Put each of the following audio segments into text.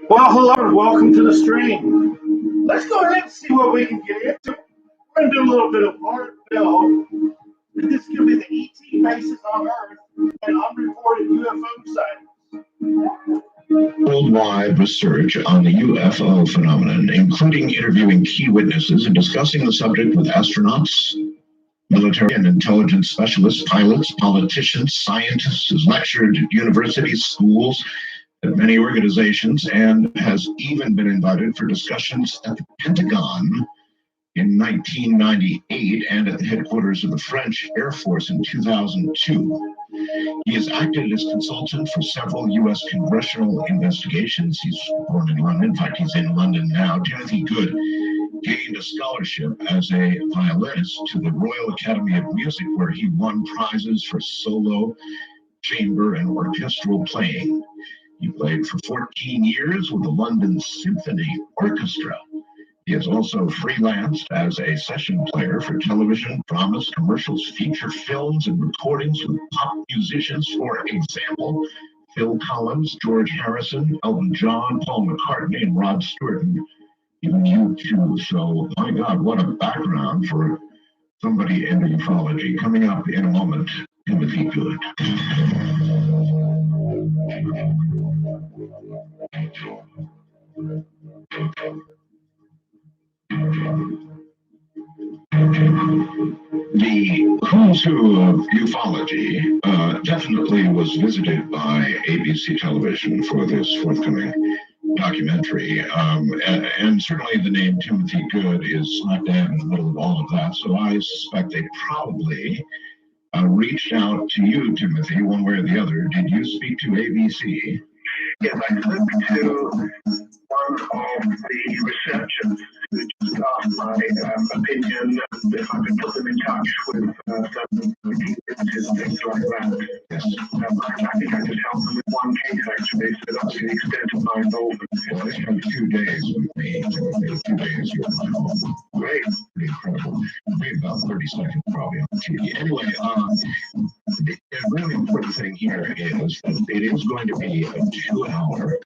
Well, hello and welcome to the stream. Let's go ahead and see what we can get into. We're going to do a little bit of Art Bell. And this is going to be the ET bases on Earth and unreported UFO sightings. Worldwide research on the UFO phenomenon, including interviewing key witnesses and discussing the subject with astronauts, military and intelligence specialists, pilots, politicians, scientists, has lectured at universities, schools, at many organizations, and has even been invited for discussions at the Pentagon in 1998 and at the headquarters of the French Air Force in 2002. He has acted as consultant for several U.S. congressional investigations. He's born in London. In fact, he's in London now. Timothy Good gained a scholarship as a violinist to the Royal Academy of Music, where he won prizes for solo, chamber, and orchestral playing. He played for 14 years with the London Symphony Orchestra. He has also freelanced as a session player for television, dramas, commercials, feature films, and recordings with pop musicians, for example, Phil Collins, George Harrison, Elton John, Paul McCartney, and Rod Stewart, and even U2. So, my God, what a background for somebody into ufology. Coming up in a moment, Timothy Good. The who's who of ufology definitely was visited by ABC television for this forthcoming documentary. And certainly the name Timothy Good is smack dab in the middle of all of that. So I suspect they probably reached out to you, Timothy, one way or the other. Did you speak to ABC? Yes, I spoke to one of the researchers who just asked my opinion if I could put them in touch with certain witnesses, things like that. Yes. I think I could help them with one case, actually, so that's the extent of my involvement. Well, they spent 2 days with me. 2 days with my home. Great. Pretty incredible. Maybe about 30 seconds probably on TV. Anyway, the really important thing here is that it is going to be a 2-hour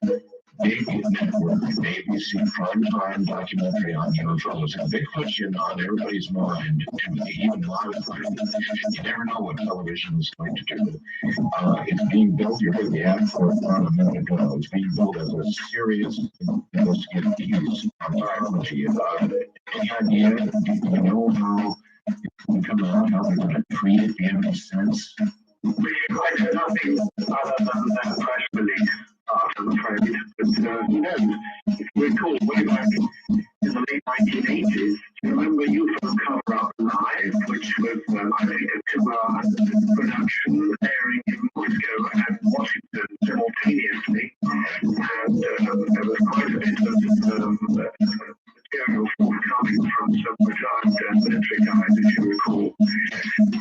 big network, ABC primetime documentary on UFOs. A big question on everybody's mind, even live mind. You never know what television is going to do. It's being built, you heard the ad for it a minute ago, it's being built as a serious investigative piece on biology. Any idea, do you know how it's going to come out, how they're going to treat it? Do you have any sense? I know nothing other than that press release, I'm afraid. But who knows? If you recall, way back in the late 1980s, do you remember UFO Cover Up Live, which was, I think, a 2-hour production airing in Moscow and Washington simultaneously. And there was quite a bit of material forthcoming from some retired military guys, as you recall.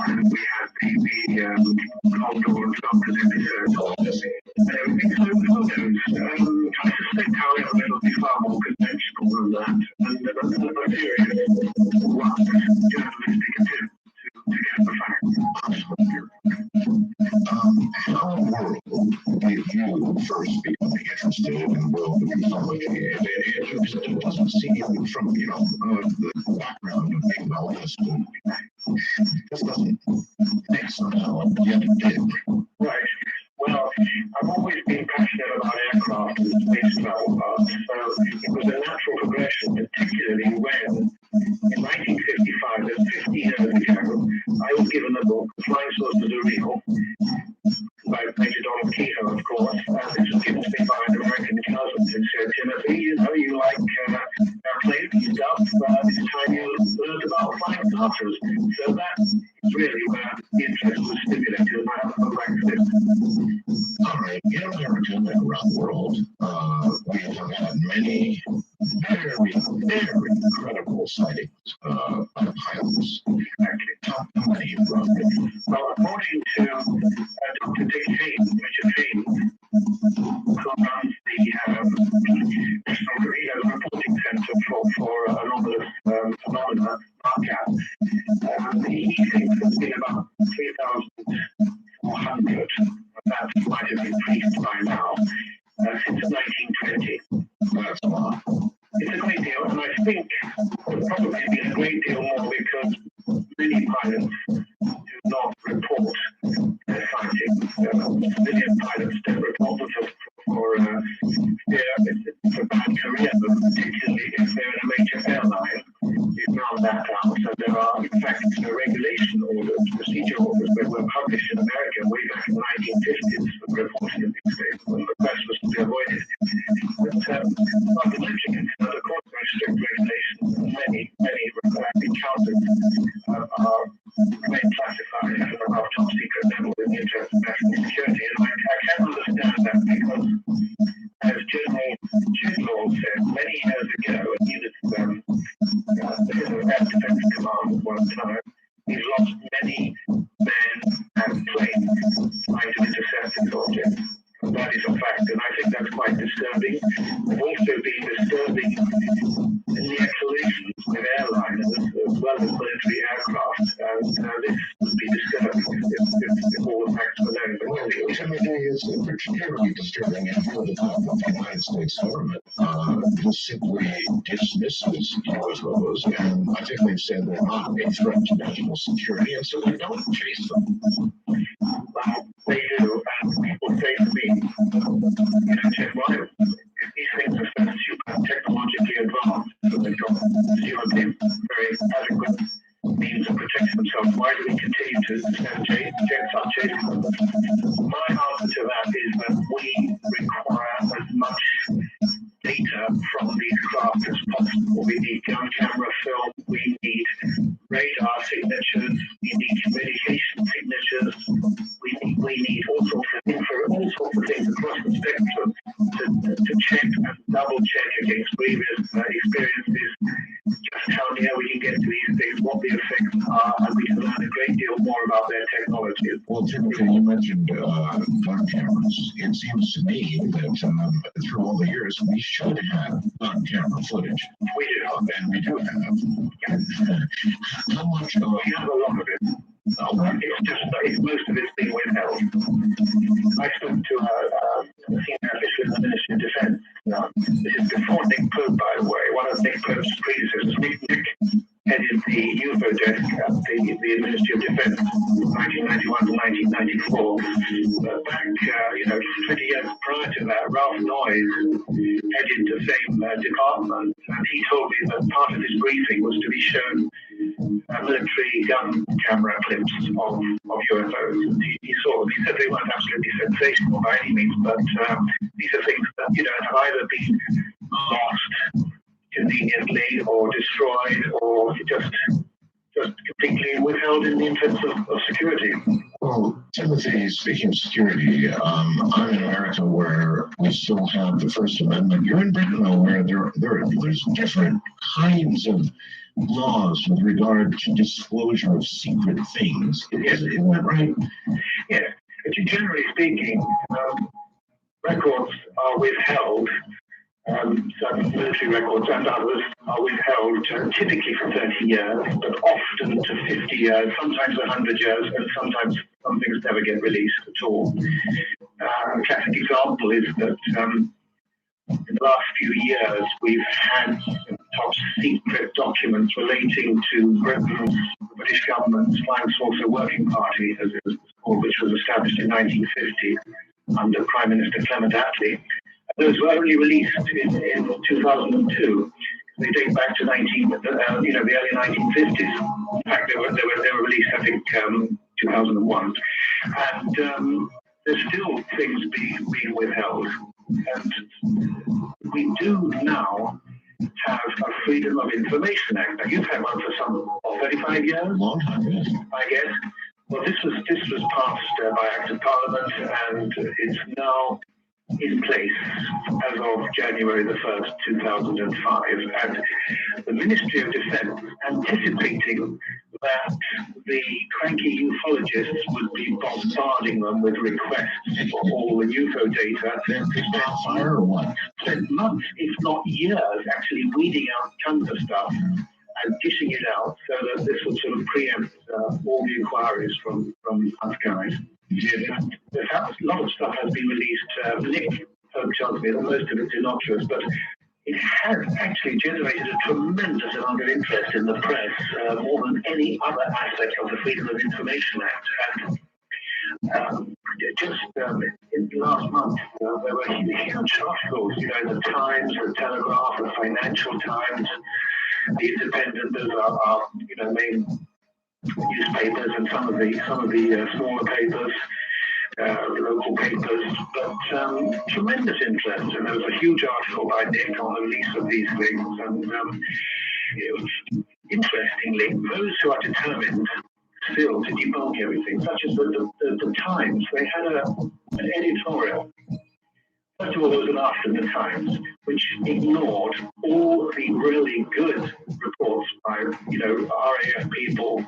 And we had the Commodore and Trumpers episode. And everything, so who knows? I suspect, however, it'll be far more conventional than that. And a serious, rough, journalistic attempt to get the facts. How in the world did you first become interested in the world of ufology? It doesn't seem from, the background of being violinist, it just doesn't make somehow, yet it did. Right. Well, I've always been passionate about aircraft and space travel, so it was a natural progression, particularly when, in 1955, that's 50 years ago, I was given a book, Flying Saucers Are Real, by Major Donald Kehoe, of course. This was given to me by an American cousin who said, Timothy, you like airplanes stuff, it's time you learned about flying saucers. So that is really where the interest was stimulated, and I have a back to. All right, in America and around the world, we have had many very, very incredible sightings by pilots. How many roughly? Well, according to Dr. Dick Haynes, Richard Haynes, who runs the National Reporting Center for Anomalous Phenomena, NARCAP, he thinks there's been about 3,400, that might have increased by now, since 1920. That's a lot. It's a great deal, and I think it'll probably be a great deal more because many pilots do not report their sightings. Civilian pilots don't report them for it's a bad career, but particularly if they're in a major airline, you found that out. So there are, in fact, regulation orders, procedure orders that were published in America way back in the 1950s for reporting of these things when the press was to be avoided. But not to mention it, but of course there are strict regulations. Many encounters are remain classified at an above top secret level in the interest of national security. And I can understand that because, as General Chidlaw said many years ago, and he was the head of Air Defense Command at one time, he's lost many men and planes trying to intercept these objects. And that is a fact, and I think that's quite disturbing. It's also been disturbing in the escalations with airliners as well as military aircraft, and this would be disturbing if all the facts were known. But Well, Timothy, is particularly disturbing and for the fact that the United States government just simply dismisses UFOs, and I think they've said they're not a threat to national security, and so they don't chase them. They do, and people say to me, Tim, why, if these things are so super technologically advanced, so they've got presumably very adequate means of protecting themselves, why do we continue to send jets out chasing them? My answer to that is that we require as much data from these craft as possible. We need gun camera film, we need radar signatures, we need communication signatures, we need all sorts of things across the spectrum to check and double check against previous experiences, just how near we can get to these things, what the effects are, and we can learn a great deal more about their technologies. Well, Timothy, you mentioned gun cameras. It seems to me that through all the years, we should have gun camera footage. We do. And we do have. How much of We have a lot of it. Most of it's been withheld. I spoke to a senior official in the Ministry of Defence. This is before Nick Pope, by the way. One of Nick Pope's predecessors, Nick headed the UFO desk at the Ministry of Defence, 1991 to 1994. But back, 20 years prior to that, Ralph Noyes headed the same department, and he told me that part of his briefing was to be shown military gun camera clips of UFOs. He saw them. He said they weren't absolutely sensational by any means, but these are things that have either been lost conveniently or destroyed or just completely withheld in the interest of security. Well, Timothy, speaking of security, I'm in America where we still have the First Amendment. You're in Britain, though, where there's different kinds of laws with regard to disclosure of secret things. Isn't that right? Yeah. Generally speaking, records are withheld. Certain military records and others are withheld typically for 30 years, but often to 50 years, sometimes 100 years, and sometimes some things never get released at all. A classic example is that in the last few years, we've had top secret documents relating to Britain's, the British government's Flying Saucer Working Party, as it was called, which was established in 1950 under Prime Minister Clement Attlee. Those were only released in 2002. They date back to the early 1950s. In fact, they were released, I think, 2001. And there's still things being withheld. And we do now have a Freedom of Information Act. Now, you've had one for some 35 years? Long time, yes. I guess. Well, this was passed by Act of Parliament, and it's now in place as of January the 1st, 2005. And the Ministry of Defence, anticipating that the cranky ufologists would be bombarding them with requests for all the UFO data, They're pissed off fire or what? spent months, if not years, actually weeding out tons of stuff and dishing it out so that this would sort of preempt all the inquiries from us guys. A lot of stuff has been released. Nick don't judge me, that most of it's innocuous, but it has actually generated a tremendous amount of interest in the press, more than any other aspect of the Freedom of Information Act. And just in the last month, there were huge articles, in the Times, the Telegraph, the Financial Times, the Independent, those are main newspapers, and some of the smaller papers, local papers, but tremendous interest. And there was a huge article by Nick on the release of these things. And interestingly, those who are determined still to debunk everything, such as the Times, they had an editorial. First of all, there was an article in the Times which ignored all the really good reports by, RAF people,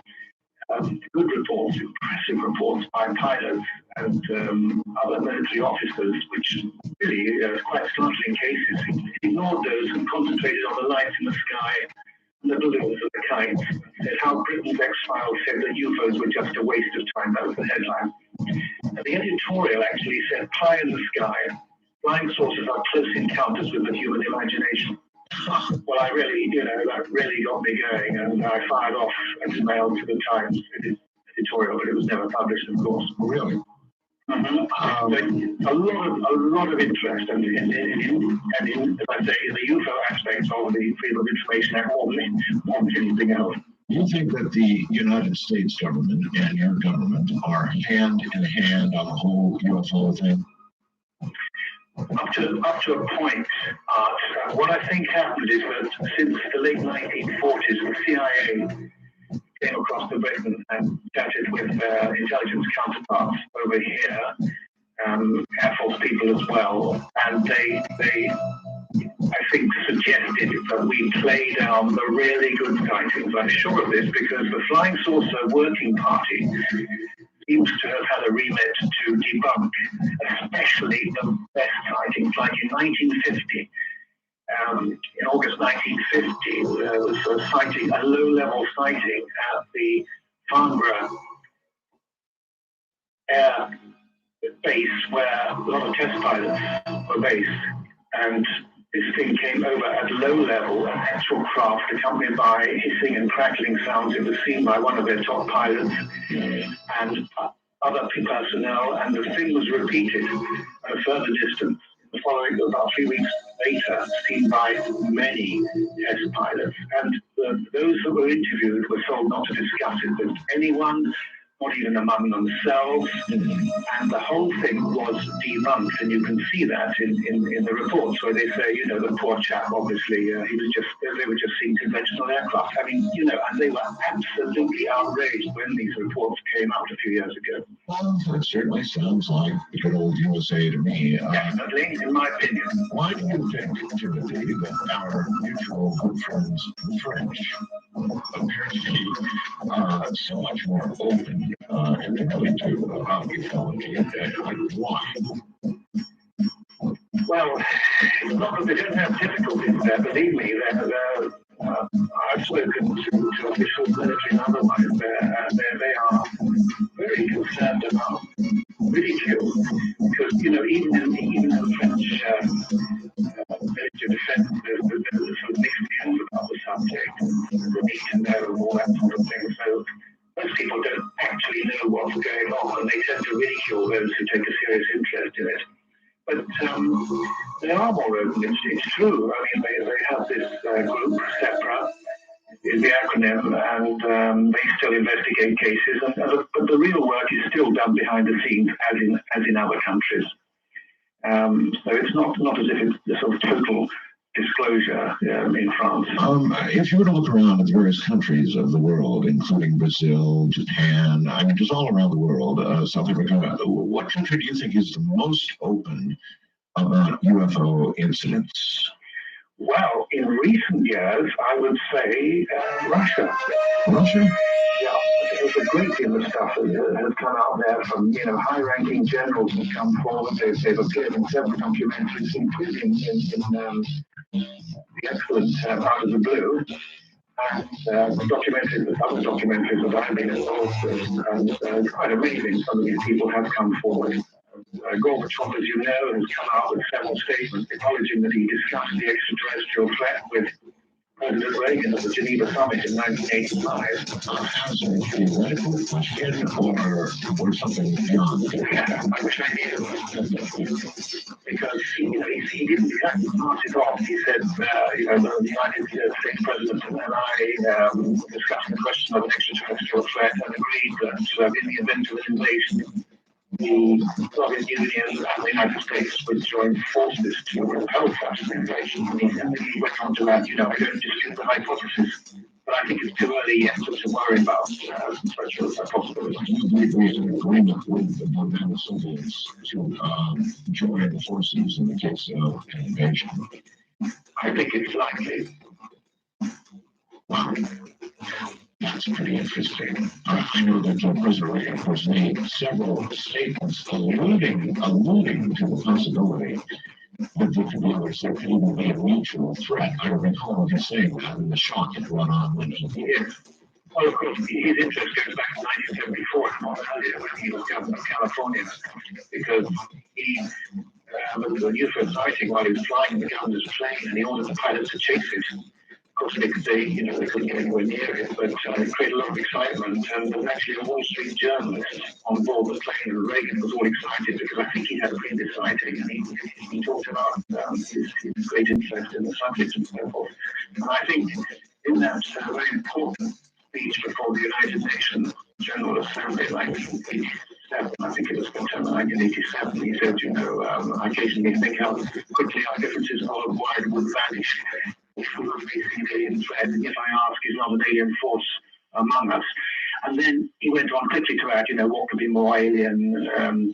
good reports, impressive reports by pilots and other military officers, which really quite startling cases. He ignored those and concentrated on the lights in the sky and the balloons and the kites. Said how Britain's X-Files said that UFOs were just a waste of time. That was the headline. And the editorial actually said, high in the sky, flying saucers are close encounters with the human imagination. Well, I really, that really got me going, and I fired off an email to the Times editorial, but it was never published, of course. Really? Mm-hmm. A lot of interest, and as I say, in the UFO aspects of the Freedom of Information Act, more than anything else. Do you think that the United States government and your government are hand in hand on the whole UFO thing? Up to a point, Art. What I think happened is that since the late 1940s, the CIA came across to Britain and chatted with their intelligence counterparts over here, Air Force people as well, and they I think, suggested that we play down the really good sightings. I'm sure of this because the Flying Saucer Working Party seems to have had a remit to debunk, especially the best sightings, like in 1950. In August 1950, there was a sighting, a low-level sighting at the Farnborough Air Base, where a lot of test pilots were based, and this thing came over at low level, an actual craft accompanied by hissing and crackling sounds. It was seen by one of their top pilots and other personnel, and the thing was repeated at a further distance. The following, about 3 weeks later, seen by many test pilots. And those that were interviewed were told not to discuss it with anyone, not even among themselves, and the whole thing was debunked, and you can see that in the reports where they say, the poor chap, obviously, they were just seeing conventional aircraft. I mean, and they were absolutely outraged when these reports came out a few years ago. Well, it certainly sounds like the good old USA to me. Definitely, in my opinion. Why do you think, Timothy, that our mutual good friends, the French, appear to be so much more open and they really do about ufology? Why? Well, it's not that they don't have difficulties there. Believe me, I've spoken to officials, military and otherwise. They are very concerned about ridicule because, even in the French military defense, there's sort of mixed views about the subject, the need to know and all that sort of thing. So most people don't actually know what's going on, and they tend to ridicule those who take a serious interest in it. But they are more open. It's true. I mean, they have this group, SEPRA, is the acronym, and they still investigate cases. But the real work is still done behind the scenes, as in other countries. So it's not as if it's the sort of total disclosure in France. If you were to look around at the various countries of the world, including Brazil, Japan, I mean, just all around the world, South Africa, what country do you think is the most open about UFO incidents? Well, in recent years, I would say Russia. Russia? Yeah, there's a great deal of stuff that has come out there from, high-ranking generals have come forward. They've appeared in several documentaries, including in the excellent Out of the Blue, and other documentaries that I've been involved with. And it's quite amazing some of these people have come forward. Gorbachev, as you know, has come out with several statements acknowledging that he discussed the extraterrestrial threat with President Reagan at the Geneva Summit in 1985. As a theoretical question or something beyond? I wish I did. Because he didn't exactly pass it off. He said, the United States President and I discussed the question of an extraterrestrial threat and agreed that in the event of an invasion, the Soviet Union and the United States would join forces to repel such an invasion. And he went on to add, I don't dispute the hypothesis, but I think it's too early yet to worry about such a possibility. Do you believe there's an agreement with the Soviets to join forces in the case of an invasion? I think it's likely. Wow. That's pretty interesting. I know that President Reagan, of course, made several statements alluding to the possibility that there could be others, there could even be a mutual threat. I recall him saying that and the shock it brought on when he did. Yes. Well, of course, his interest goes back to 1974, not earlier, when he was governor of California, because he there was a UFO sighting while he was flying the governor's plane, and he ordered the pilot to chase it. Of course, they couldn't get anywhere near it, but it created a lot of excitement. And there was actually a Wall Street journalist on board the plane, and Reagan was all excited because I think he had a previous sighting, and he talked about his great interest in the subject and so forth. And I think in that very important speech before the United Nations General Assembly in 1987, I think it was September 1987, he said, I occasionally think how quickly our differences worldwide would vanish. If we were facing an alien threat, and if I ask, is not an alien force among us? And then he went on quickly to add, what could be more alien, than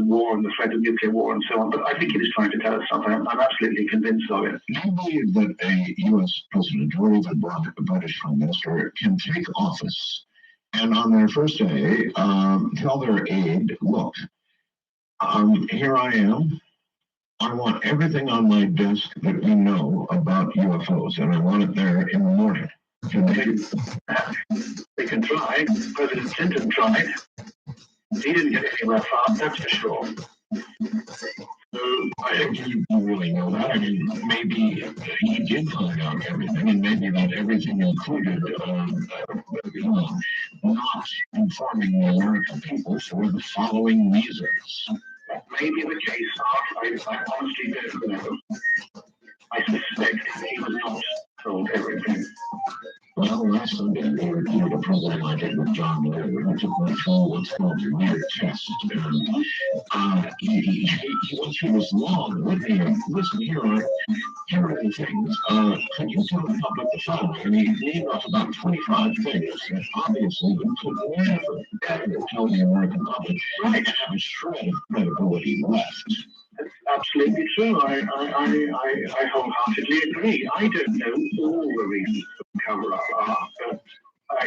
war and the threat of nuclear war and so on. But I think he was trying to tell us something. I'm absolutely convinced of it. Do you believe that a U.S. president or even a British prime minister can take office and on their first day tell their aide, look, here I am. I want everything on my desk that we know about UFOs, and I want it there in the morning. They can try. President Clinton tried. He didn't get anywhere fast, that's for sure. So I think you really know that. I mean, maybe he did find out everything, and maybe that everything included not informing the American people for the following reasons. That may be the case. I honestly don't know. I suspect he was not told everything. Well, last Sunday, we were doing a program I did with John Mayer, who took me through what's called the Mayer test. And he went through this long litany of, listen, here are the things. Can you tell the public the following? And he named off about 25 things that obviously you could never tell the American public and have a shred of credibility left. That's absolutely true. I wholeheartedly agree. I don't know all the reasons for the cover-up are, but I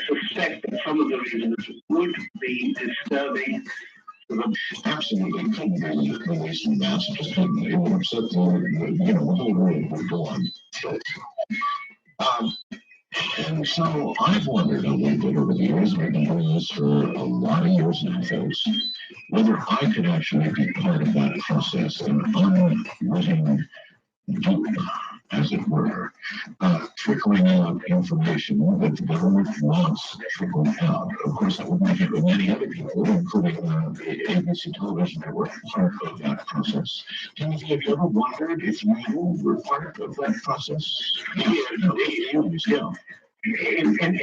suspect that some of the reasons would be disturbing. Absolutely couldn't be released in mass. Just couldn't. It would upset the whole world would go on tilt. And so I've wondered a little bit over the years, and I've been doing this for a lot of years now, folks, whether I could actually be part of that process, an unwitting dupe, as it were, trickling out information that the government wants trickling out. Of course, that would make it with many other people, including the ABC television network, part of that process. Timothy, have you ever wondered if you were part of that process? Yeah. In fact,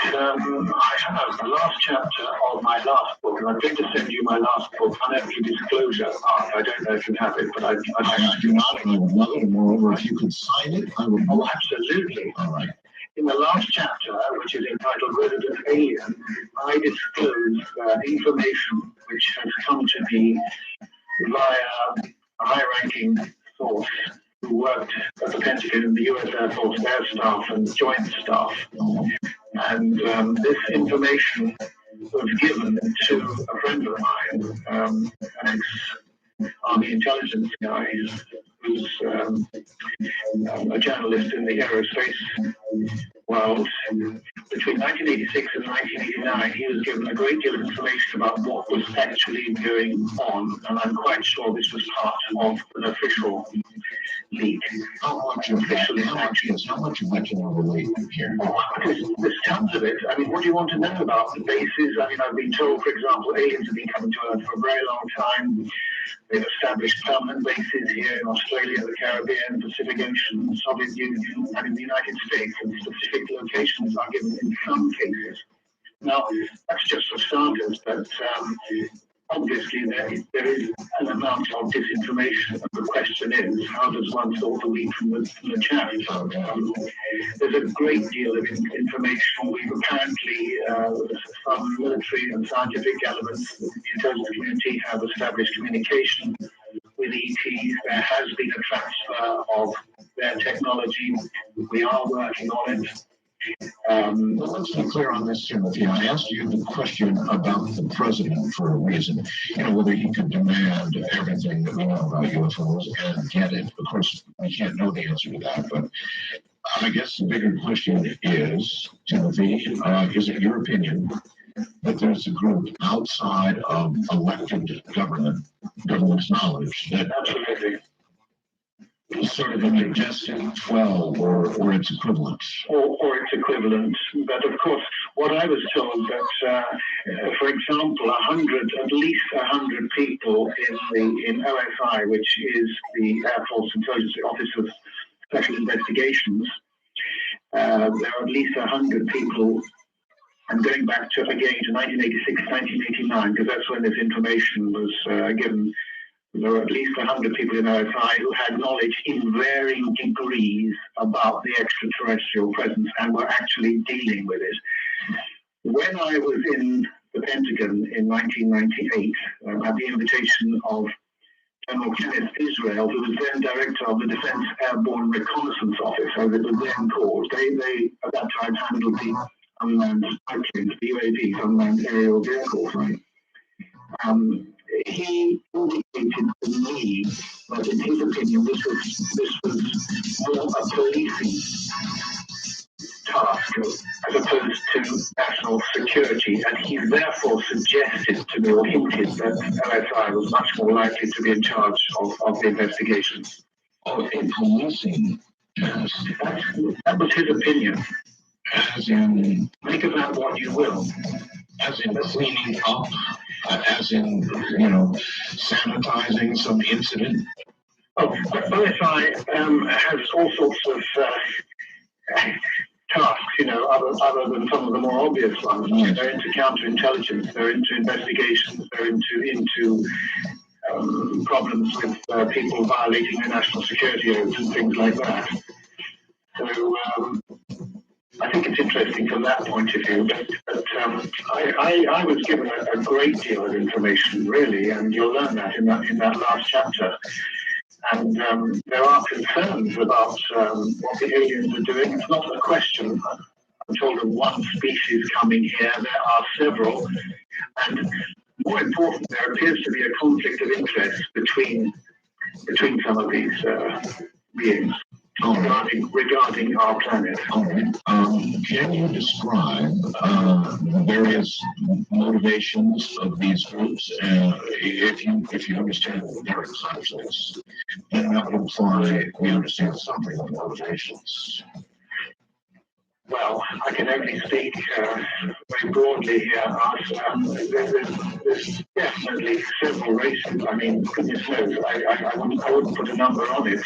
I have the last chapter of my last book, and I'm going to send you my last book, Unearthly Disclosure. I don't know if you have it, but I do not, and I would love it. And moreover, if you could sign it, I would. Oh, absolutely. All right. In the last chapter, which is entitled Resident Alien, I disclose information which has come to me via a high-ranking source who worked at the Pentagon and the U.S. Air Force Air Staff and Joint Staff. And this information was given to a friend of mine, an ex-Army intelligence guy, who's a journalist in the aerospace world, which between 1986 and 1989, he was given a great deal of information about what was actually going on, and I'm quite sure this was part of an official leak. How much of that can you relate here? Oh, there's tons of it. I mean, what do you want to know about the bases? I mean, I've been told, for example, aliens have been coming to Earth for a very long time. They've established permanent bases here in Australia, the Caribbean, Pacific Ocean, the Soviet Union, and in the United States, and specific locations are given in some cases. Now, that's just for starters, but obviously there is an amount of disinformation. The question is, how does one sort the wheat from the chaff? There's a great deal of information. We've apparently, some military and scientific elements, the intelligence community have established communication with ETs. There has been a transfer of their technology. We are working on it. Well, let's be clear on this, Timothy. I asked you the question about the president for a reason. Whether he could demand everything that we know about UFOs and get it. Of course, we can't know the answer to that, but I guess the bigger question is, Timothy, is it your opinion that there's a group outside of elected government's knowledge that Absolutely. sort of a majestic 12 or its equivalent? Or its equivalent. But of course, what I was told that, for example, at least 100 people in OSI, which is the Air Force Intelligence Office of Special Investigations, there are at least 100 people. I'm going back to 1986, 1989, because that's when this information was given. There were at least 100 people in OSI who had knowledge in varying degrees about the extraterrestrial presence and were actually dealing with it. When I was in the Pentagon in 1998, at the invitation of General Kenneth Israel, who was then director of the Defense Airborne Reconnaissance Office, as it was then called, they at that time handled the unmanned airplanes, the UAVs, unmanned aerial vehicles, right? He indicated to me that, in his opinion, this was more a policing task as opposed to national security, and he therefore suggested to me or hinted that OSI was much more likely to be in charge of the investigation. Oh, a policing task. That was his opinion. As in, Make of that what you will. as in cleaning up, as in, sanitizing some incident. Oh, OSI has all sorts of tasks, other than some of the more obvious ones. Yes. They're into counterintelligence, they're into investigations, they're into problems with people violating the national security oaths and things like that. So I think it's interesting from that point of view. But I was given a great deal of information, really, and you'll learn that in that last chapter. And there are concerns about what the aliens are doing. It's not a question, I'm told, of one species coming here. There are several. And more important, there appears to be a conflict of interest between some of these beings regarding our planet. All right. Can you describe the various motivations of these groups? If you understand their conflicts, then that would imply we understand something of motivations. Well, I can only speak very broadly here. There's definitely several races. I mean, goodness knows, I wouldn't put a number on it, as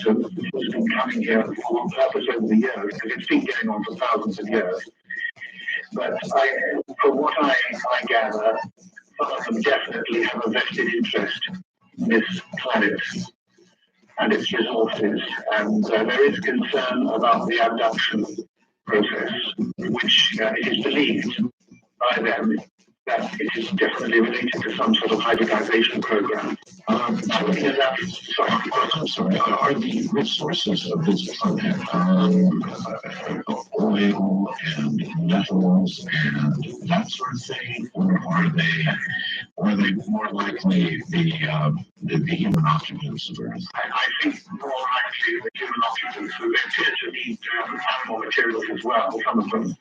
to who's been coming here for what purpose over the years, because it's been going on for thousands of years. But from what I gather, some of them definitely have a vested interest in this planet and its resources, and there is concern about the abduction process, which it is believed by them that it is definitely related to some sort of hybridization program. I'm sorry, are the resources of this planet oil and metals and that sort of thing, or are they Or are they more likely the human occupants of Earth? I think more likely the human occupants, so they appear to need animal materials as well, some of them.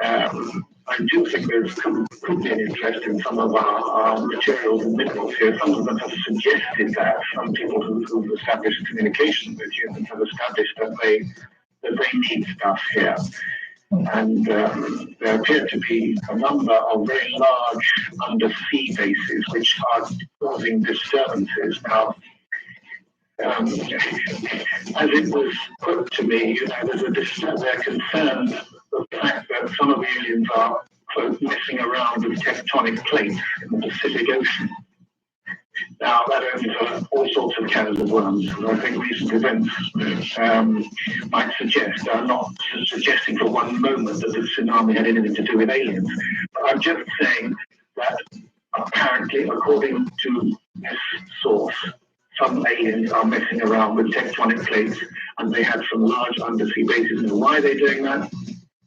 I do think there could be an interest in some of our materials and minerals here. Some of them have suggested that. Some people who've established communication with humans have established that they need stuff here. And there appear to be a number of very large undersea bases which are causing disturbances. Now, as it was put to me, they're concerned the fact that some of the aliens are, quote, messing around with tectonic plates in the Pacific Ocean. Now, that opens all sorts of cans of worms. I think recent events might suggest, I'm not suggesting for one moment that the tsunami had anything to do with aliens. But I'm just saying that apparently, according to this source, some aliens are messing around with tectonic plates and they have some large undersea bases. And why are they doing that?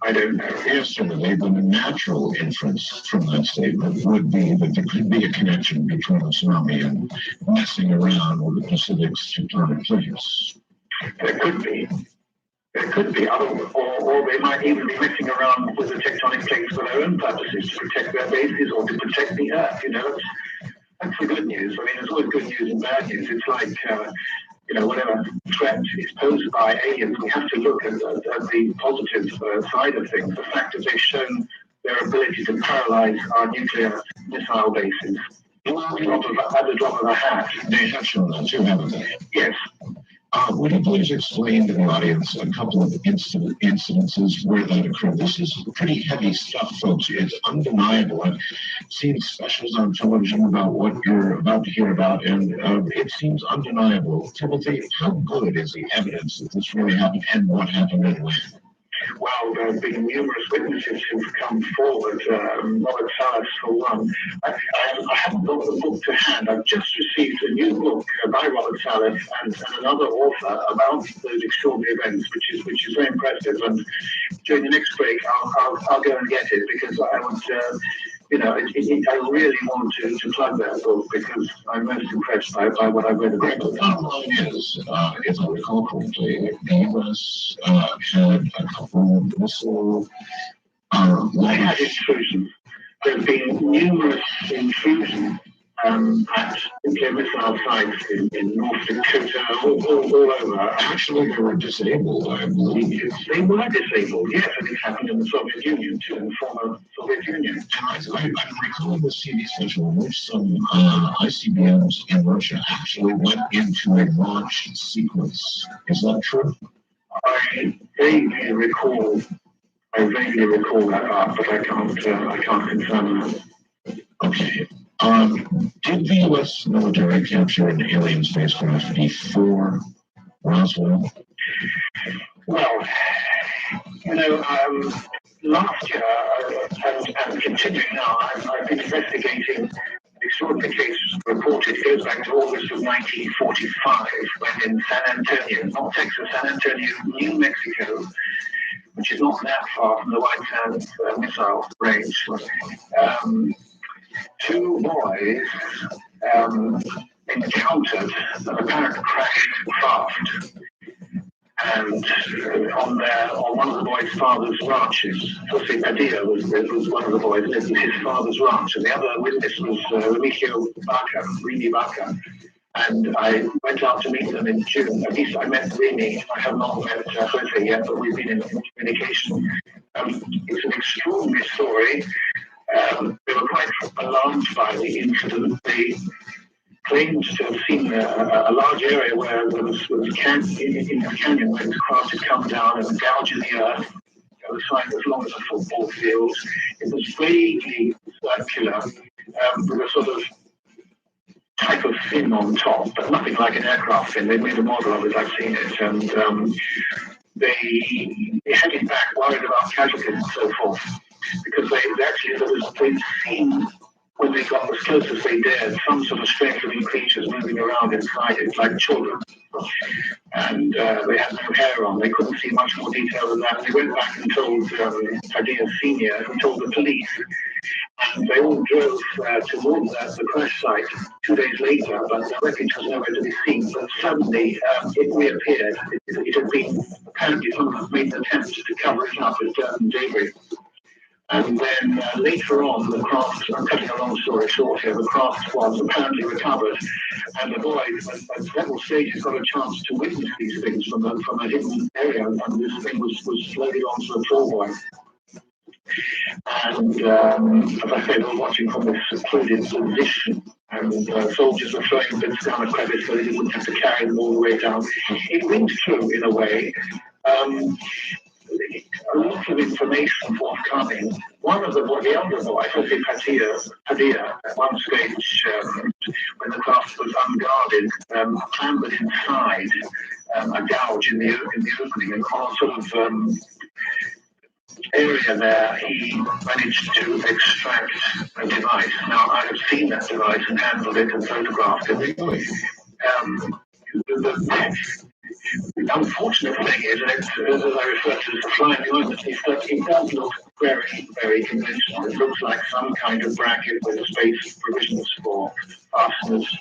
I don't know. Yesterday, the natural inference from that statement would be that there could be a connection between the tsunami and messing around with the Pacific's tectonic plates. There could be. There could be, or they might even be messing around with the tectonic plates for their own purposes, to protect their bases or to protect the Earth. That's the good news. I mean, there's always good news and bad news. It's like, whatever threat is posed by aliens, we have to look at the positive side of things. The fact that they've shown their ability to paralyze our nuclear missile bases at the drop of a hat. They have shown that too, haven't they? Yes. Would you please explain to the audience a couple of incidences where that occurred? This is pretty heavy stuff, folks. It's undeniable. I've seen specials on television about what you're about to hear about, and it seems undeniable. Timothy, how good is the evidence that this really happened, and what happened and when? Well, there have been numerous witnesses who've come forward. Robert Salas, for one. I haven't got the book to hand. I've just received a new book by Robert Salas and another author about those extraordinary events, which is very impressive. And during the next break, I'll go and get it because I would. I really want to plug that book because I'm most impressed by what I've read about it. The bottom line is, if I recall correctly, the U.S. had a couple of missile They had intrusions. There have been numerous intrusions at nuclear missile sites in North Dakota, all over. Actually, they were disabled, I believe. They were disabled, yes, and it happened in the Soviet Union too, in the former Soviet Union. And I'm recalling the TV special in which some ICBMs in Russia actually went into a launch sequence. Is that true? I vaguely recall that part, but I can't confirm that. Okay. Did the U.S. military capture an alien spacecraft before Roswell? Well, last year, and continuing now, I've been investigating an extraordinary case reported. It goes back to August of 1945, when in San Antonio, not Texas, San Antonio, New Mexico, which is not that far from the White Sands missile range, two boys encountered an apparent crashed craft, and on one of the boys' father's ranches. Jose Padilla was one of the boys, lived in his father's ranch, and the other witness was Rini Baca. And I went out to meet them in June. At least I met Rini. I have not met Jose yet, but we've been in communication. It's an extraordinary story. They were quite alarmed by the incident. They claimed to have seen a large area where there was in a canyon where the craft had come down and gouged the earth. The site was as long as a football field. It was vaguely circular, with a sort of type of fin on top, but nothing like an aircraft fin. They made a model of it, I've seen it, and they headed back worried about casualties and so forth, because they'd seen, when they got as close as they dared, some sort of strange living creatures moving around inside it like children. And they had no hair on. They couldn't see much more detail than that. They went back and told Padilla Sr., and told the police. and they all drove towards the crash site 2 days later, but the wreckage was nowhere to be seen. But suddenly it reappeared. It had been, apparently someone had made an attempt to cover it up with dirt and debris. And then later on, the craft, I'm cutting a long story short here, the craft was apparently recovered, and the boy at several stages got a chance to witness these things from a hidden area, and this thing was floated onto the floorboy. And as I say, they were watching from this secluded position, and soldiers were throwing bits down a crevice so they wouldn't have to carry them all the way down. It rings true in a way. A lot of information forthcoming. One of the elder boy, Jose Padilla, at one stage, when the craft was unguarded, clambered inside a gouge in the opening, and on a sort of area there, he managed to extract a device. Now, I have seen that device and handled it and photographed it. The unfortunate thing is, and it's, as I refer to as the fly in the ointment, is that it does look very, very conventional. It looks like some kind of bracket with space provisions for fasteners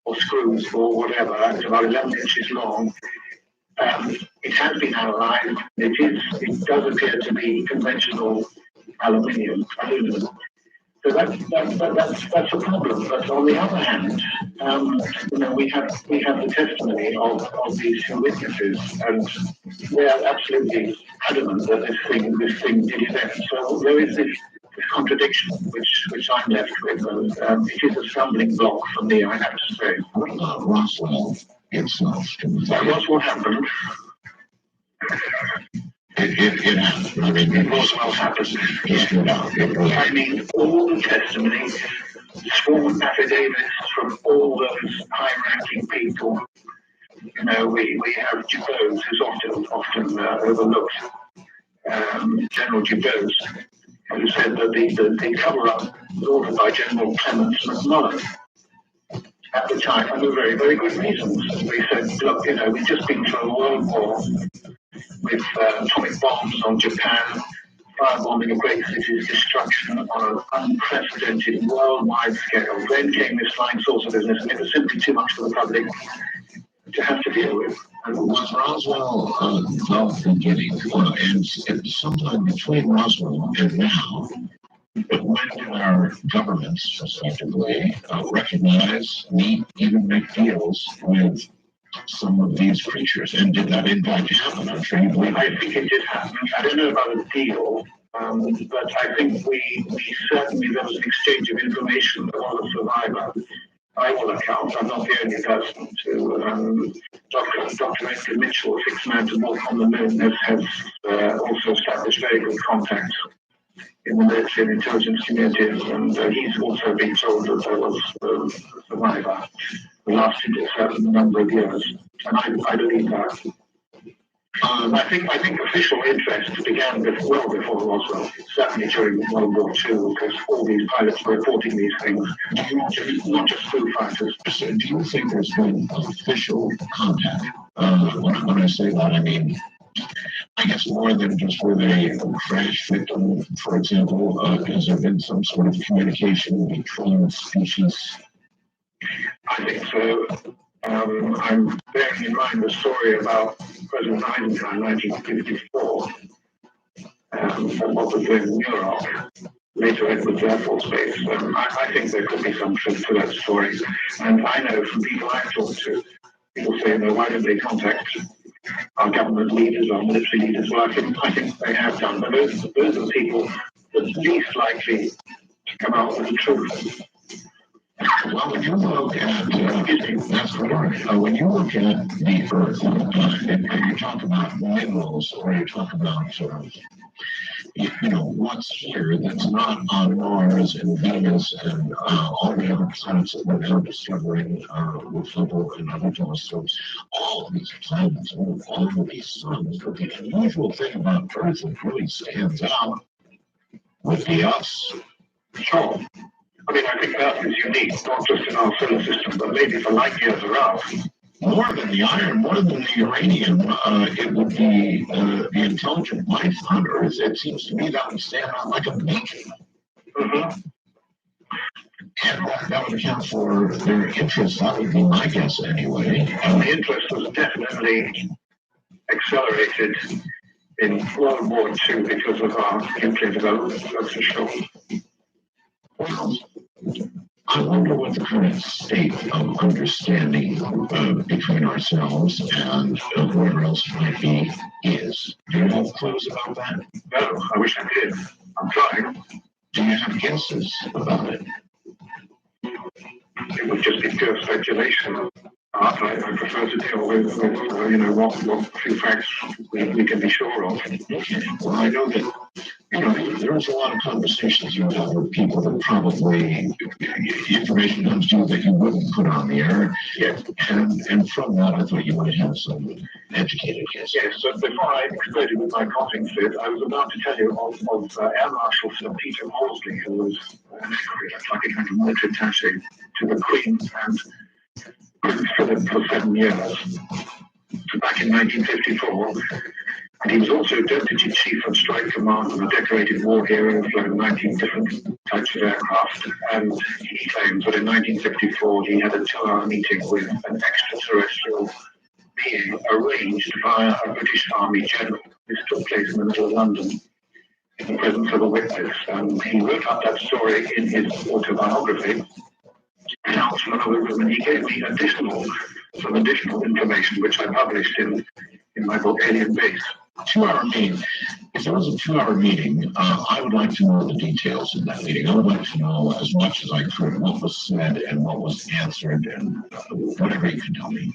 or screws or whatever. It's about 11 inches long. It has been analysed. It does appear to be conventional aluminum. So that's a problem. But on the other hand, we have the testimony of these two witnesses, and they are absolutely adamant that this thing did event. So there is this contradiction which I'm left with, and it is a stumbling block for me, I have to say. Roswell itself. That was what happened. It happened. I mean, Roswell happened. I mean, all the testimony, sworn affidavits from all those high-ranking people. You know, we have Dubose, who's often overlooked. General Dubose, who said that the cover-up was ordered by General Clements McMullen at the time, and for very, very good reasons. They said, look, we've just been through a world war with atomic bombs on Japan, firebombing of great cities, destruction on an unprecedented worldwide scale. Then came this flying saucer business, and it was simply too much for the public to have to deal with. Was Roswell the beginning, and sometime between Roswell and now, when did our governments, respectively, recognize, meet, even make deals with some of these creatures? And did that in fact happen? I'm sure you believe. I think it did happen. I don't know about a deal, but I think we certainly, there was an exchange of information on the survivor. By all accounts, I'm not the only person to. Dr. Edgar Mitchell, a fixed man to walk on the moon, has also established very good contacts in the military and intelligence communities, and he's also been told that there was a survivor who lasted a certain number of years, and I believe that. I think official interest began well before Roswell, certainly during World War II, because all these pilots were reporting these things, not just Foo Fighters. So do you think there's been official contact? When I say that, I mean, I guess more than just with a crash victim, for example. Has there been some sort of communication between species? I think so. I'm bearing in mind the story about President Eisenhower in 1954 and what was doing in New York, later Edwards Air Force Base. I think there could be some truth to that story. And I know from people I've talked to, people say, why don't they contact our government leaders, our military leaders? Well, I think they have done, but those are the people that's least likely to come out with the truth. Well, when you look at that's correct. When you look at the Earth, and you talk about minerals, or you talk about what's here that's not on Mars and Venus and all the other planets that we're now discovering with Hubble and other telescopes, all of these planets, all of these suns. But the unusual thing about Earth that really stands out would be us. Sure. I mean, I think Earth is unique, not just in our solar system, but maybe for light years around. More than the iron, more than the uranium, it would be the intelligent life on Earth. It seems to me that would stand out like a beacon. Mm-hmm. And that would account for their interest. That would be my guess anyway. And the interest was definitely accelerated in World War II because of our nuclear development, that's for sure. Well, I wonder what the current state of understanding between ourselves and whoever else it might be is. Do you have clues about that? No, I wish I did. I'm trying. Do you have guesses about it? It would just be pure speculation. I prefer to deal with what few facts we can be sure of. Okay. Well, I know that, there's a lot of conversations you have with people that probably information comes to you that you wouldn't put on the air. Yes. And from that, I thought you might have some educated guesses. Yes, but before I exploded with my coughing fit, I was about to tell you of Air Marshal Sir Peter Horsley, who was like a kind of military attaché to the Queen and Prince Philip for 7 years, back in 1954. And he was also Deputy Chief of Strike Command of a decorated war hero, flown 19 different types of aircraft. And he claims that in 1954 he had a 2-hour meeting with an extraterrestrial being arranged via a British Army general. This took place in the middle of London in the presence of a witness. And he wrote up that story in his autobiography. And out from another room, and he gave me some additional information, which I published in my book Alien Base. 2-hour meeting. If there was a 2-hour meeting, I would like to know the details of that meeting. I would like to know as much as I could what was said and what was answered and whatever you can tell me.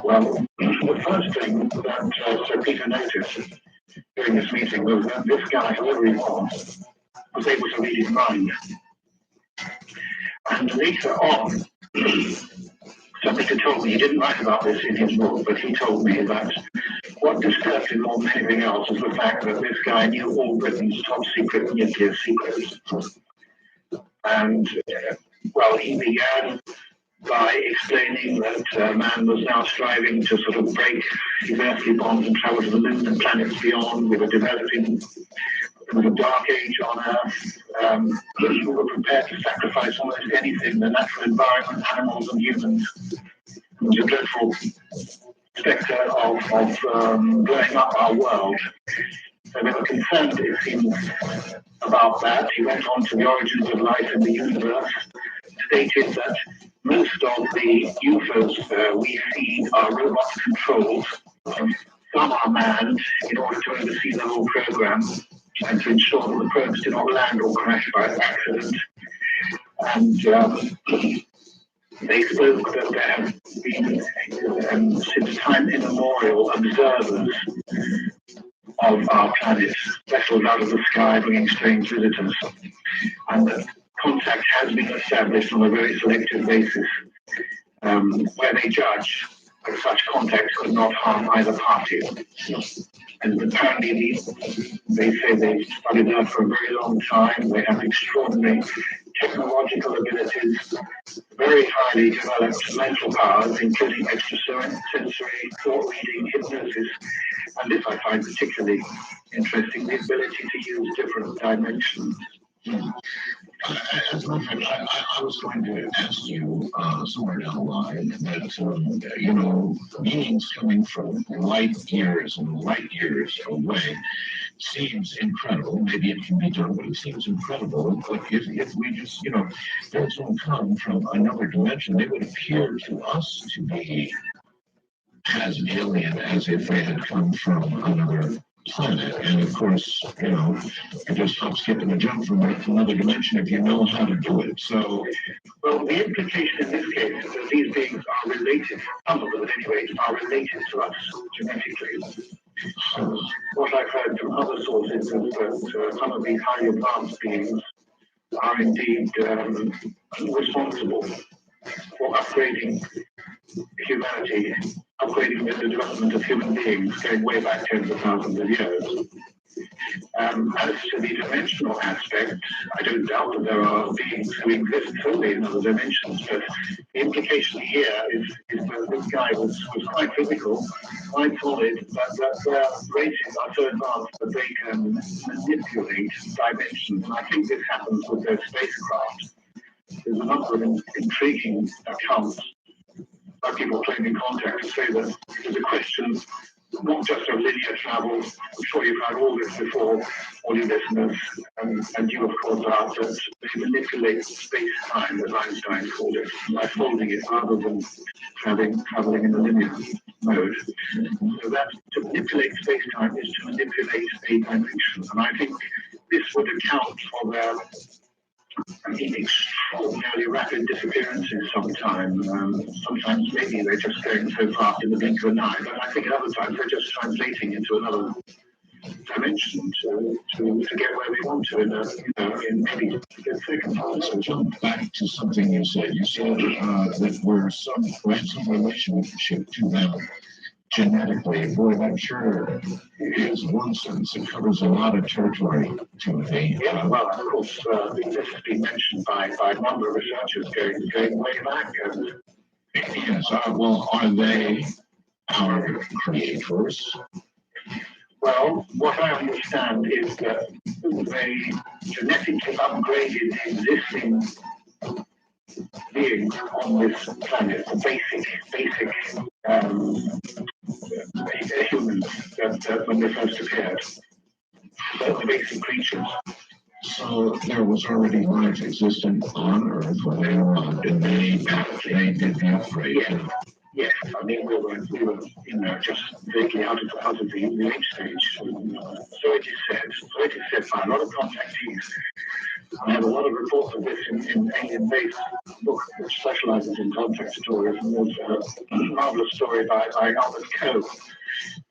Well, the first thing that Sir Peter noticed during this meeting was that this guy, whoever he was able to read his mind. And later on, Sir Peter told me, he didn't write about this in his book, but he told me that what disturbed him more than anything else was the fact that this guy knew all Britain's top secret nuclear secrets. And, he began by explaining that man was now striving to sort of break his earthly bonds and travel to the moon and planets beyond. We were developing, there was a dark age on Earth. We were prepared to sacrifice almost anything, the natural environment, animals and humans. It was a dreadful spectre of blowing up our world. So they were concerned, it seems, about that. He went on to the origins of life in the universe, stated that most of the UFOs we see are robot controlled. Some are manned in order to oversee the whole program and to ensure that the probes do not land or crash by accident. And they spoke that there have been, since time immemorial, observers of our planet, vessels out of the sky bringing strange visitors. And that contact has been established on a very selective basis, where they judge that such contact could not harm either party. And apparently they say they've studied Earth for a very long time. They have extraordinary technological abilities, very highly developed mental powers, including extrasensory, thought reading, hypnosis, and this I find particularly interesting, the ability to use different dimensions. As a matter of fact, I was going to ask you somewhere down the line that, beings coming from light years and light years away seems incredible. Maybe it can be done, but it seems incredible. But if we just, those who come from another dimension, they would appear to us to be as alien as if they had come from another planet. And of course, you just hop, skip, and a jump from another dimension if you know how to do it. So, well, the implication in this case is that these beings are related, some of them at any rate, are related to us genetically. What I've heard from other sources is that some of these highly advanced beings are indeed responsible for upgrading humanity, upgrading the development of human beings going way back tens of thousands of years. As to the dimensional aspect, I don't doubt that there are beings who exist solely in other dimensions, but the implication here is that this guy was quite physical, quite solid, that their races are so advanced that they can manipulate dimensions. And I think this happens with their spacecraft. there's a number of intriguing accounts by people claiming contact to say that there's a question not just of linear travel. I'm sure you've heard all this before, all your listeners, and you, of course, are that they manipulate space-time, as Einstein called it, by folding it rather than traveling in a linear mode. So that to manipulate space-time is to manipulate a dimension. And I think this would account for their extraordinarily rapid disappearances sometimes. Sometimes maybe they're just going so fast in the blink of an eye, but I think at other times they're just translating into another dimension to get where they want to in maybe seconds. So jump back to something you said. You said that we have some relationship to them genetically. Boy, that sure is one sentence that covers a lot of territory, Timothy. Yeah, well, of course, this has been mentioned by a number of researchers going way back. Yes, well, are they our creators? Well, what I understand is that they genetically upgraded existing beings on this planet, basic humans that when they first appeared, the basic creatures. So there was already life existent on Earth when they arrived, and they did the upgrade. Yeah. Yes, I mean we were just vaguely out of the age stage. So it is said by a lot of contactees. I have a lot of reports of this in Alien Base book, which specializes in contact stories, and there's a marvelous story by Albert Coe,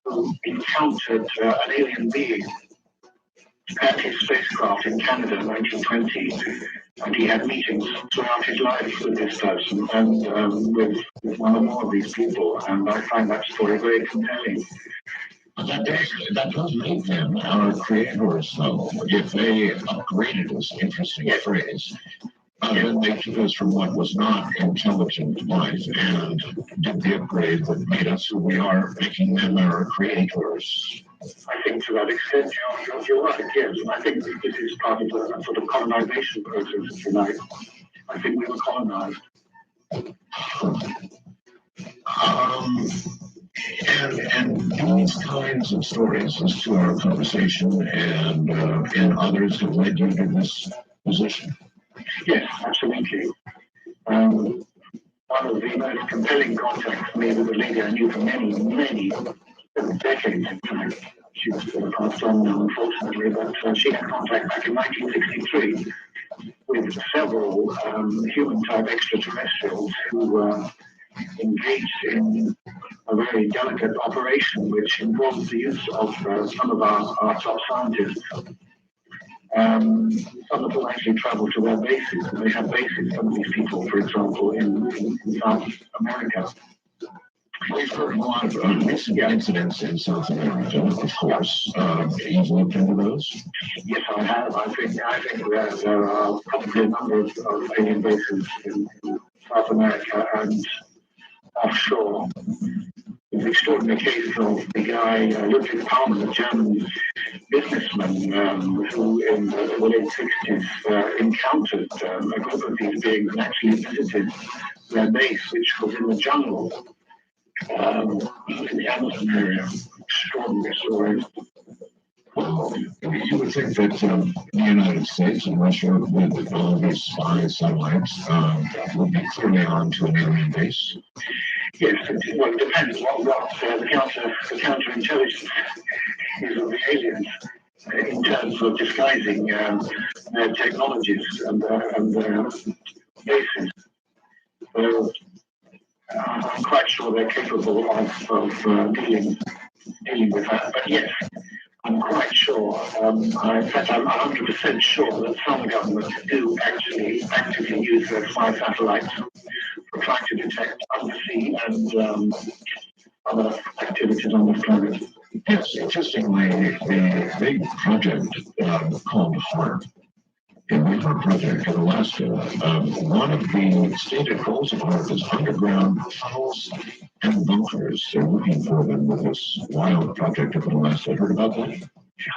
who encountered an alien being at his spacecraft in Canada in 1920, and he had meetings throughout his life with this person and with one or more of these people, and I find that story very compelling. That does make them our creators, though. If they upgraded us, interesting phrase, then they took us from what was not intelligent life and did the upgrade that made us who we are, making them our creators. I think to that extent, you're right, yes. And I think this is part of the sort of colonization process, if you like. I think we were colonized. And these kinds of stories, as to our conversation, and others have led you to this position. Yes, absolutely. One of the most compelling contacts for me was a lady I knew for many decades. In fact, she's passed on now, unfortunately, but she had contact back in 1963 with several human-type extraterrestrials who were engaged in a very delicate operation which involves the use of some of our top scientists. Some of them actually travel to their bases, and they have bases, some of these people, for example, in South America. We've heard a lot of recent incidents in South America, of course. You've looked into those? Yes, I have. I think there are probably a number of alien bases in South America and offshore. The extraordinary case of the guy, Ludwig Palmer, a German businessman who in the late 60s encountered a group of these beings and actually visited their base, which was in the jungle in the Amazon area. Extraordinary stories. Well, you would think that the United States and Russia, with all these spy satellites, would be clearly on to an alien base. Yes, well, it depends what the counterintelligence is of the aliens in terms of disguising their technologies and their bases. So I'm quite sure they're capable of dealing with that. But yes, I'm quite sure. In fact, I'm 100% sure that some governments do actually actively use their spy satellites for trying to detect undersea and other activities on the planet. Yes, interestingly, the big project called HARP, the HARP project in Alaska, one of the stated goals of HARP is underground tunnels and bunkers. They're looking for them with this wild project up in Alaska. Heard about that?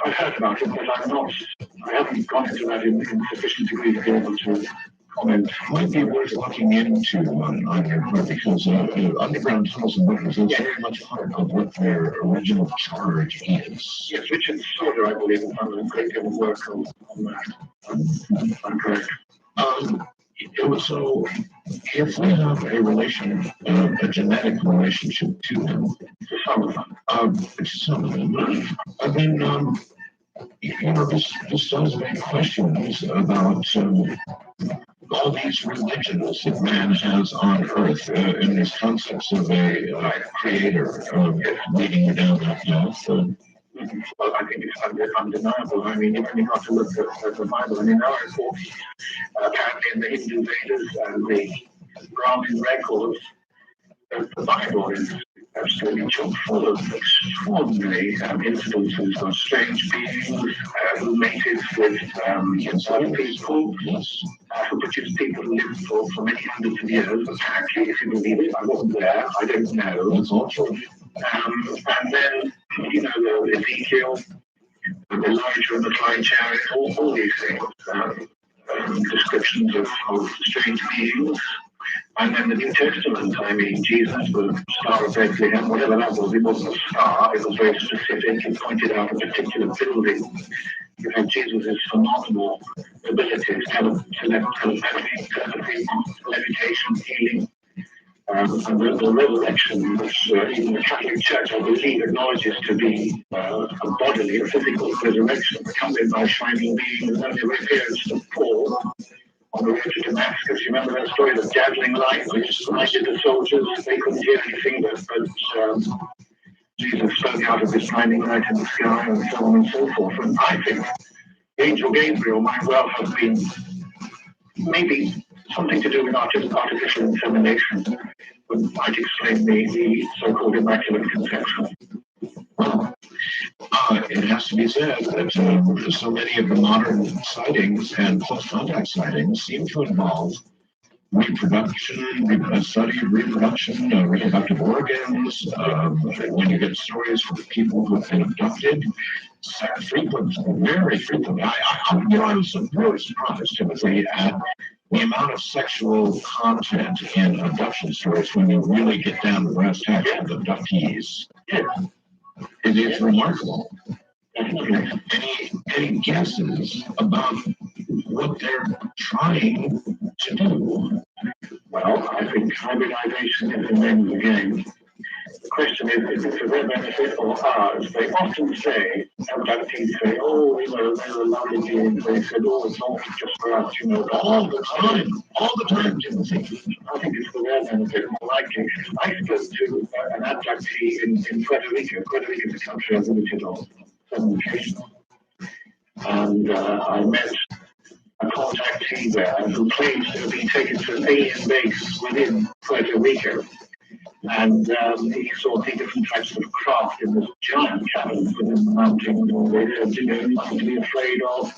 I've heard about it, but I haven't gone into that in sufficient degree to be able to comment. Might be worth looking into on your part because underground tunnels and bunkers is very much part of what their original charge is. Yes, Richard Sauder, I believe, has done a great deal of work on that. I'm correct. So, if we have a relation, a genetic relationship to them, To some of them. Then this does make questions about all these religions that man has on earth and these concepts of a creator leading you down that path. Well, I think it's undeniable. I mean, you only have to look at the Bible. I mean, there are apparently in the Hindu Vedas and the Brahmin records, the Bible is absolutely chock full of extraordinary incidences of strange beings who mated with people, who produced people who lived for many hundreds of years. Apparently, if you believe it, I wasn't there, I don't know. That's all true. And then, the Ezekiel, Elijah and the flying chariot, all these things, descriptions of strange beings. And then the New Testament, I mean, Jesus, the Star of Bethlehem, whatever that was, it wasn't a star, it was very specific, it pointed out a particular building. You have Jesus' phenomenal abilities, telepathy, levitation, healing. And the resurrection, which even the Catholic Church, I believe, acknowledges to be a bodily, a physical resurrection, accompanied by shining beings, and only reappears to Paul on the road to Damascus. You remember that story, the dazzling light, which blinded the soldiers? They couldn't hear anything, but Jesus spoke out of this blinding light in the sky, and so on and so forth. And I think the angel Gabriel might well have been maybe something to do with artificial insemination, that might explain the so-called Immaculate Conception. Well, it has to be said that so many of the modern sightings and close contact sightings seem to involve reproduction, a study of reproduction, reproductive organs. When you get stories from people who have been abducted, very frequently. I was really surprised, Timothy, at the amount of sexual content in abduction stories when you really get down to brass tacks with abductees. It is remarkable. Any guesses about what they're trying to do? Well, I think hybridization is the name of the game. The question is it for their benefit or ours? They often say, abductees say, oh, they're a lovely beings. They said, oh, it's not just for us, All the time, Timothy. I think it's for their benefit, more likely. I spoke to an abductee in Puerto Rico. Puerto Rico is a country I've visited on 7 occasions. And I met a contactee there who claims to have been taken to an alien base within Puerto Rico. And he saw 3 different types of craft in this giant cabin within the mountains. And they said, nothing to be afraid of.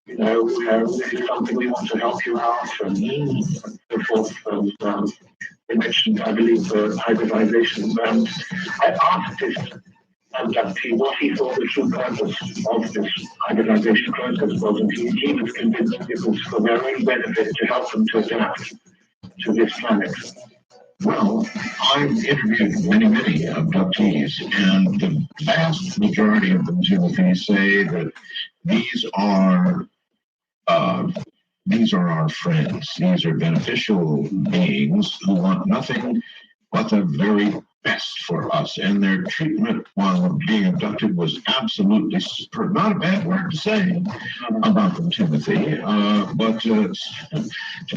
This is something we want to help you out, and so forth. And they mentioned, I believe, hybridization. And I asked this abductee what he thought the true purpose of this hybridization process was, and he was convinced it was for their own benefit to help them to adapt to this planet. Well, I've interviewed many abductees, and the vast majority of them, Timothy, say that these are our friends. These are beneficial beings who want nothing but the very best for us. And their treatment while being abducted was absolutely superb. Not a bad word to say about them, Timothy. But to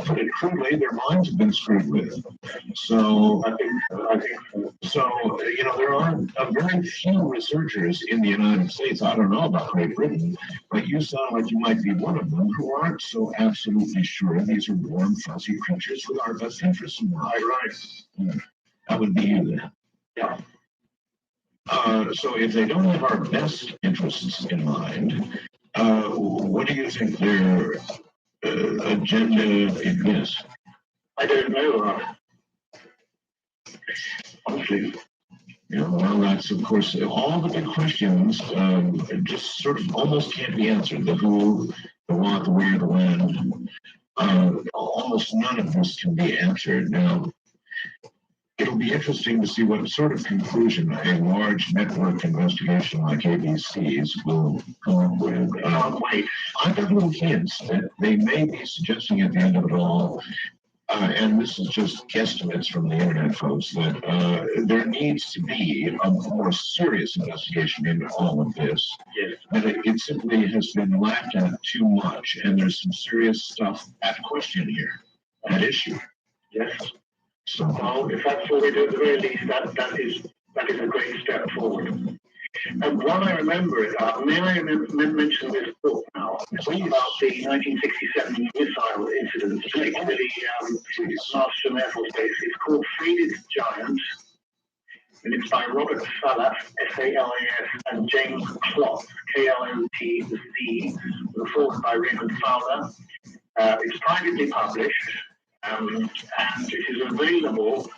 put it crudely, their minds have been screwed with. So, there are very few researchers in the United States. I don't know about Great Britain, but you sound like you might be one of them who aren't so absolutely sure these are warm, fuzzy creatures with our best interests in mind. Right. That would be you then. Yeah. So if they don't have our best interests in mind, what do you think their agenda is? I don't know. Honestly. Well, that's, of course, all the big questions just sort of almost can't be answered. The who, the what, the where, the when. almost none of this can be answered. Now, it'll be interesting to see what sort of conclusion a large network investigation like ABC's will come up with. I've got little hints that they may be suggesting at the end of it all, and this is just guesstimates from the internet folks, that there needs to be a more serious investigation into all of this. Yes. That it simply has been laughed at too much, and there's some serious stuff at question here, at issue. Yes. So, Well, if that's what we do, at the very least, that is a great step forward. And while I remember it, may I mention this book now? Please. About the 1967 missile incident, particularly Maelstrom Air Force Base. It's called Faded Giant, and it's by Robert Salas, S-A-L-A-S, and James Klotz, K-L-O-T-Z, with a foreword by Raymond Fowler. It's privately published, and it is available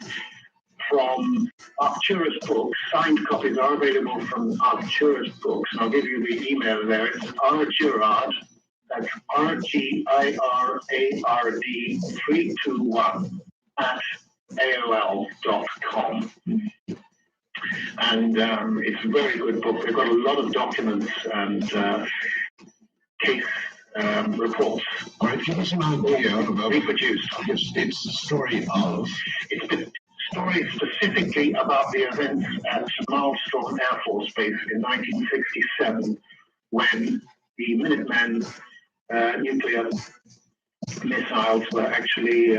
from Arcturus Books. Signed copies are available from Arcturus Books, and I'll give you the email there. It's rgirard, that's R-G-I-R-A-R-D 321 at AOL.com. And it's a very good book. They've got a lot of documents and case reports. all right, give us an idea about Reproduced. it's the story of. It's the story specifically about the events at Maelstrom Air Force Base in 1967, when the Minuteman nuclear missiles were actually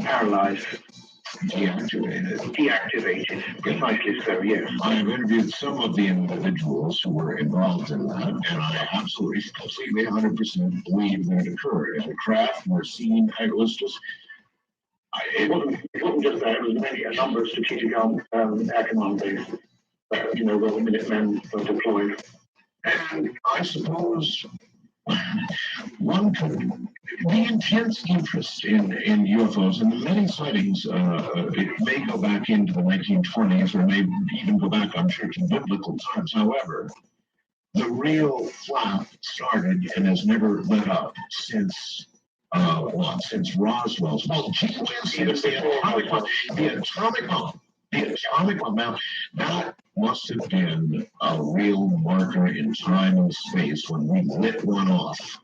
paralyzed. Deactivated, precisely so, yes. I have interviewed some of the individuals who were involved in that, and I absolutely, completely, 100% believe that it occurred. And the craft were seen, it was just. It wasn't just that, it was a number of strategic air command bases, where the Minutemen were deployed. And I suppose one could, the intense interest in UFOs and the many sightings, it may go back into the 1920s or may even go back, I'm sure, to biblical times. However, the real flap started and has never let up since Roswell's. Well, gee whiz, since the atomic bomb. The atomic bomb. Now, that must have been a real marker in time and space when we lit one off.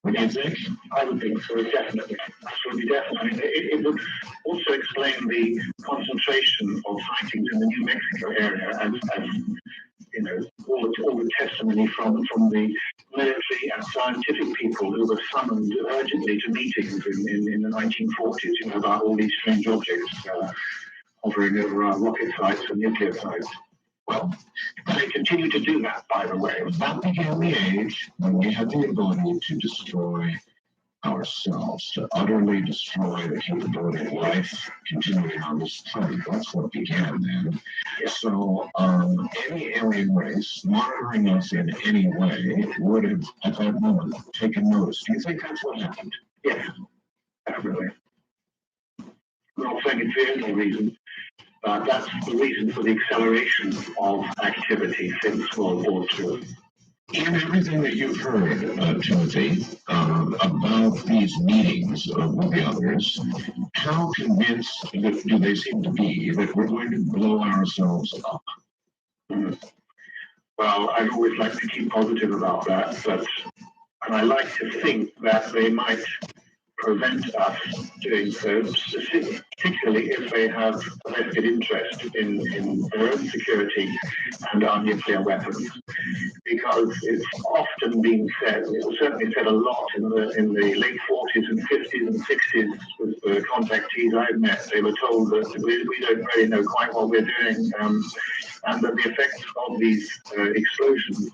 What do you think? I would think so, definitely. Absolutely, definitely. It would also explain the concentration of sightings in the New Mexico area, as all the testimony from the military and scientific people who were summoned urgently to meetings in the 1940s, about all these strange objects hovering over rocket sites and nuclear sites. Well, they continue to do that, by the way. That began the age when we had the ability to destroy ourselves, to utterly destroy the capability of life continuing on this planet. That's what began then. So any alien race monitoring us in any way would have, at that moment, taken notice. Do you think that's what happened? Yes, definitely. I'm not saying it's the only reason, but that's the reason for the acceleration of activity since World War II. In everything that you've heard, Timothy, about these meetings with the others, how convinced do they seem to be that we're going to blow ourselves up? Well, I always like to keep positive about that, and I like to think that they might prevent us doing so, particularly if they have a vested interest in their own security and our nuclear weapons. Because it's often been said, it was certainly said a lot in the late 40s and 50s and 60s with the contactees I've met. They were told that we don't really know quite what we're doing, and that the effects of these explosions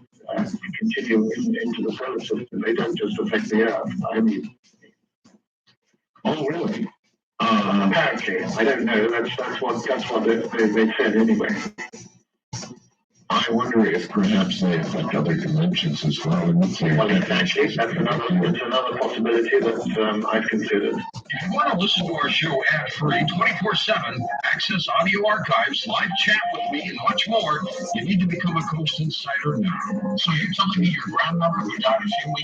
continue into the solar system. They don't just affect the Earth. I mean, oh, really? Apparently, I don't know. That's what they said anyway. I wonder if perhaps they affect other dimensions as well. Well, exactly. That's another possibility that I've considered. If you want to listen to our show ad-free 24/7, access audio archives, live chat with me, and much more, you need to become a Coast Insider now. So you're telling me your grandmother who died a few weeks